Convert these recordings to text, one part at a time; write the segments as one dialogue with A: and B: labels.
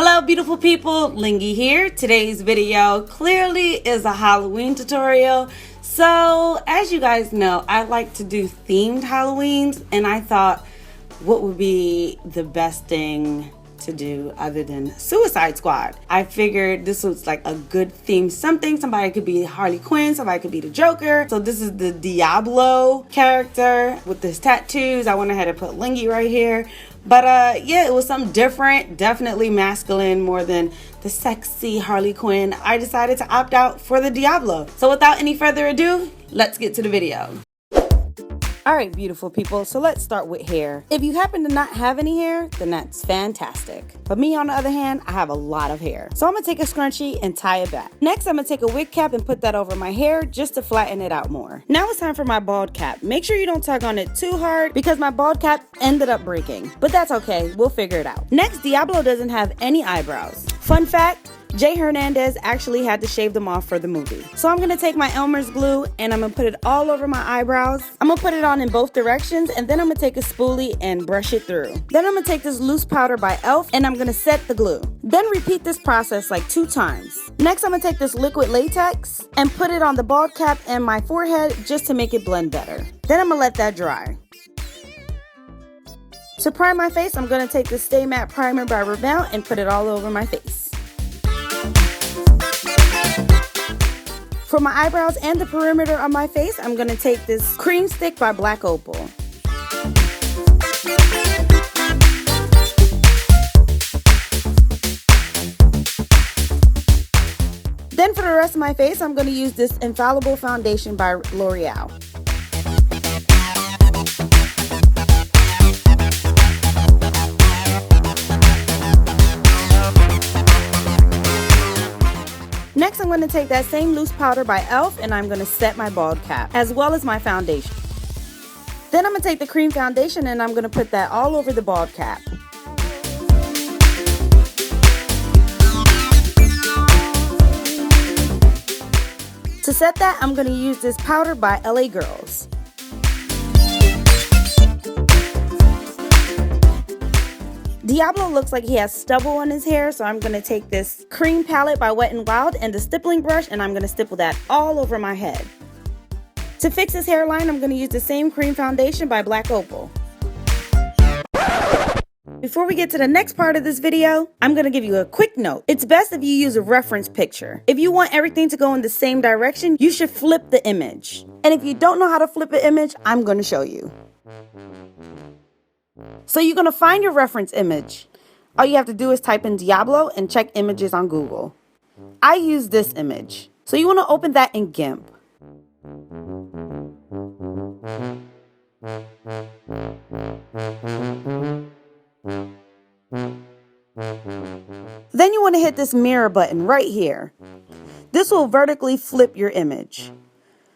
A: Hello beautiful people, Lingy here. Today's video clearly is a Halloween tutorial. So as you guys know, I like to do themed Halloweens, and I thought what would be the best thing to do other than Suicide Squad. I figured this was like a good theme something. Somebody could be Harley Quinn, somebody could be the Joker. So this is the DIABLO character with his tattoos. I went ahead and put Lingy right here. But yeah, it was something different, definitely masculine more than the sexy Harley Quinn. I decided to opt out for the DIABLO. So without any further ado, let's get to the video. Alright beautiful people, so let's start with hair. If you happen to not have any hair, then that's fantastic. But me on the other hand, I have a lot of hair. So I'm going to take a scrunchie and tie it back. Next I'm going to take a wig cap and put that over my hair just to flatten it out more. Now it's time for my bald cap. Make sure you don't tug on it too hard because my bald cap ended up breaking. But that's okay, we'll figure it out. Next, DIABLO doesn't have any eyebrows. Fun fact, Jay Hernandez actually had to shave them off for the movie. So I'm gonna take my Elmer's glue and I'm gonna put it all over my eyebrows. I'm gonna put it on in both directions and then I'm gonna take a spoolie and brush it through. Then I'm gonna take this loose powder by E.L.F. and I'm gonna set the glue. Then repeat this process like 2 times. Next I'm gonna take this liquid latex and put it on the bald cap and my forehead just to make it blend better. Then I'm gonna let that dry. To prime my face, I'm gonna take this Stay Matte Primer by RLMER'S and put it all over my face. For my eyebrows and the perimeter of my face, I'm going to take this cream stick by Black Opal. Then for the rest of my face, I'm going to use this Infallible foundation by L'Oreal. Next, I'm going to take that same loose powder by E.L.F. and I'm going to set my bald cap, as well as my foundation. Then I'm going to take the cream foundation and I'm going to put that all over the bald cap. To set that, I'm going to use this powder by LA Girls. DIABLO looks like he has stubble on his hair, so I'm going to take this cream palette by Wet n Wild and the stippling brush, and I'm going to stipple that all over my head. To fix his hairline, I'm going to use the same cream foundation by Black Opal. Before we get to the next part of this video, I'm going to give you a quick note. It's best if you use a reference picture. If you want everything to go in the same direction, you should flip the image. And if you don't know how to flip an image, I'm going to show you. So you're going to find your reference image. All you have to do is type in DIABLO and check images on Google. I use this image. So you want to open that in GIMP. Then you want to hit this mirror button right here. This will vertically flip your image.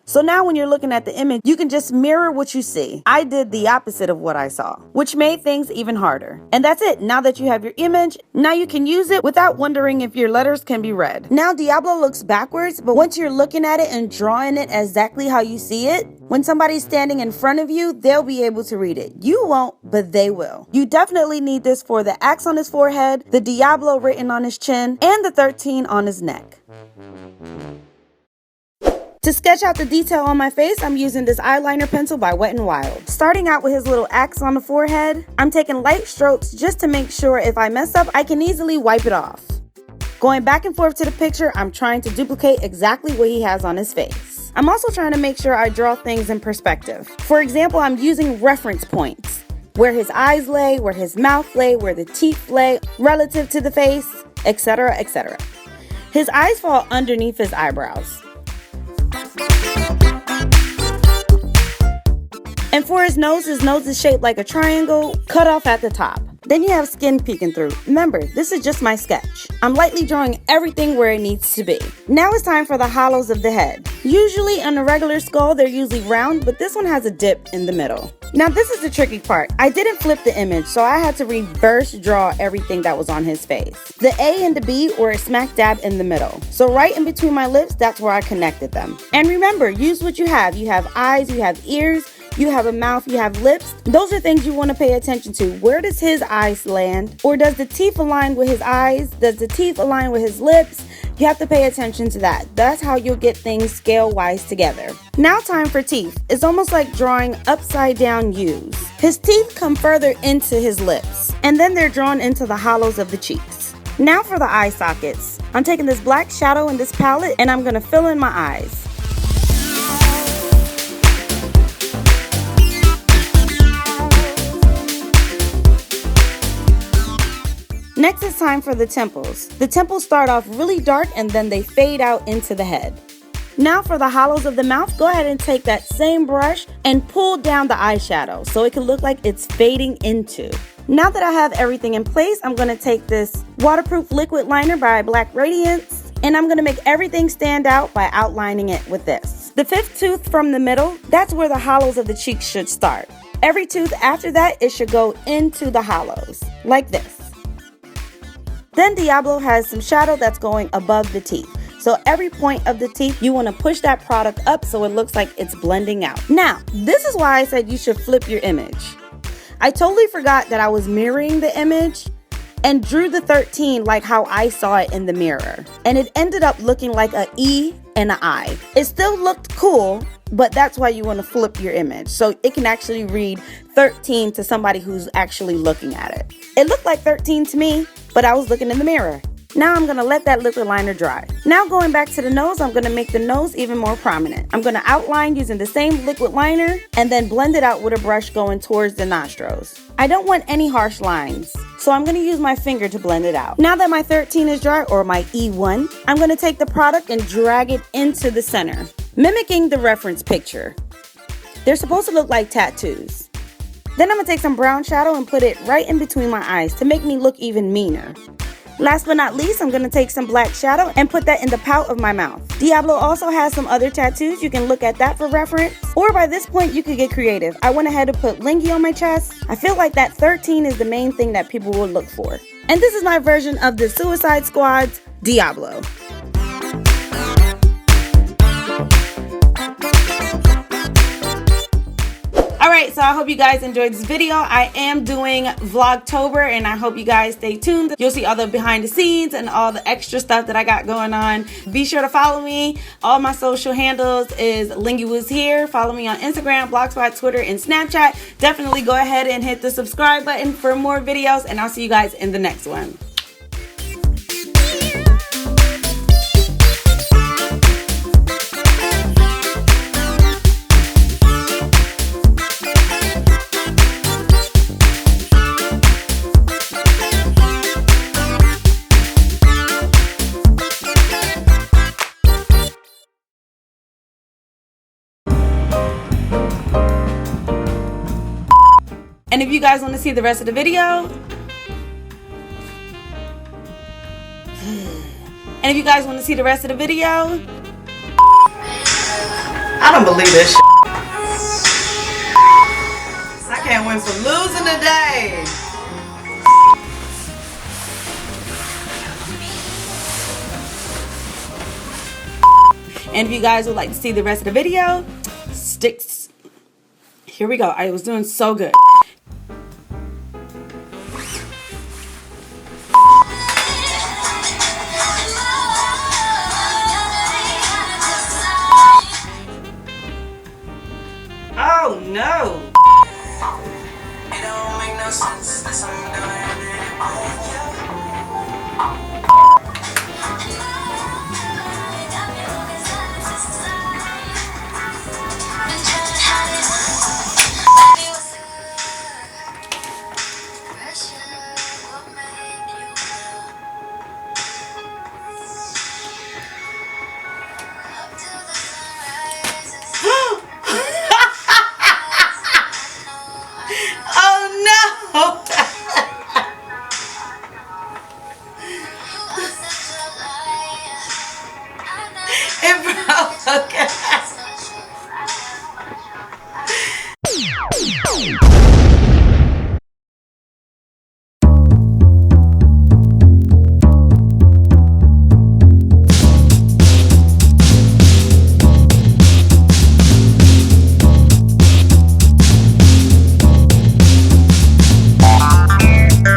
A: So now when you're looking at the image, you can just mirror what you see. I did the opposite of what I saw, which made things even harder. And that's it. Now that you have your image, now you can use it without wondering if your letters can be read. Now DIABLO looks backwards, but once you're looking at it and drawing it exactly how you see it, when somebody's standing in front of you, they'll be able to read it. You won't, but they will. You definitely need this for the axe on his forehead, the DIABLO written on his chin, and the 13 on his neck. To sketch out the detail on my face, I'm using this eyeliner pencil by Wet n Wild. Starting out with his little axe on the forehead, I'm taking light strokes just to make sure if I mess up, I can easily wipe it off. Going back and forth to the picture, I'm trying to duplicate exactly what he has on his face. I'm also trying to make sure I draw things in perspective. For example, I'm using reference points. Where his eyes lay, where his mouth lay, where the teeth lay, relative to the face, etc., etc. His eyes fall underneath his eyebrows. And for his nose is shaped like a triangle, cut off at the top. Then you have skin peeking through. Remember, this is just my sketch. I'm lightly drawing everything where it needs to be. Now it's time for the hollows of the head. Usually on a regular skull, they're usually round, but this one has a dip in the middle. Now this is the tricky part. I didn't flip the image, so I had to reverse draw everything that was on his face. The A and the B were smack dab in the middle. So right in between my lips, that's where I connected them. And remember, use what you have. You have eyes, you have ears, you have a mouth, you have lips. Those are things you want to pay attention to. Where does his eyes land? Or does the teeth align with his eyes? Does the teeth align with his lips? You have to pay attention to that. That's how you'll get things scale-wise together. Now time for teeth. It's almost like drawing upside down U's. His teeth come further into his lips, and then they're drawn into the hollows of the cheeks. Now for the eye sockets. I'm taking this black shadow in this palette, and I'm gonna fill in my eyes. Next it's time for the temples. The temples start off really dark and then they fade out into the head. Now for the hollows of the mouth, go ahead and take that same brush and pull down the eyeshadow so it can look like it's fading into. Now that I have everything in place, I'm going to take this waterproof liquid liner by Black Radiance, and I'm going to make everything stand out by outlining it with this. The fifth tooth from the middle, that's where the hollows of the cheeks should start. Every tooth after that, it should go into the hollows, like this. Then Diablo has some shadow that's going above the teeth. So every point of the teeth, you want to push that product up so it looks like it's blending out. Now, this is why I said you should flip your image. I totally forgot that I was mirroring the image and drew the 13 like how I saw it in the mirror. And it ended up looking like an E and an I. It still looked cool, but that's why you want to flip your image. So it can actually read 13 to somebody who's actually looking at it. It looked like 13 to me, but I was looking in the mirror. Now I'm gonna let that liquid liner dry. Now going back to the nose, I'm gonna make the nose even more prominent. I'm gonna outline using the same liquid liner and then blend it out with a brush going towards the nostrils. I don't want any harsh lines, so I'm gonna use my finger to blend it out. Now that my 13 is dry, or my E1, I'm gonna take the product and drag it into the center, mimicking the reference picture. They're supposed to look like tattoos. Then I'm gonna take some brown shadow and put it right in between my eyes to make me look even meaner. Last but not least, I'm gonna take some black shadow and put that in the pout of my mouth. Diablo also has some other tattoos. You can look at that for reference. Or by this point, you could get creative. I went ahead and put Lingy on my chest. I feel like that 13 is the main thing that people will look for. And this is my version of the Suicide Squad's Diablo. Alright, so I hope you guys enjoyed this video. I am doing Vlogtober and I hope you guys stay tuned. You'll see all the behind the scenes and all the extra stuff that I got going on. Be sure to follow me. All my social handles is LINGYWASHERE. Follow me on Instagram, Blogspot, Twitter, and Snapchat. Definitely go ahead and hit the subscribe button for more videos, and I'll see you guys in the next one. And if you guys want to see the rest of the video,
B: I don't believe this shit. I can't win for losing today.
A: and if you guys would like to see the rest of the video, here we go. I was doing so good.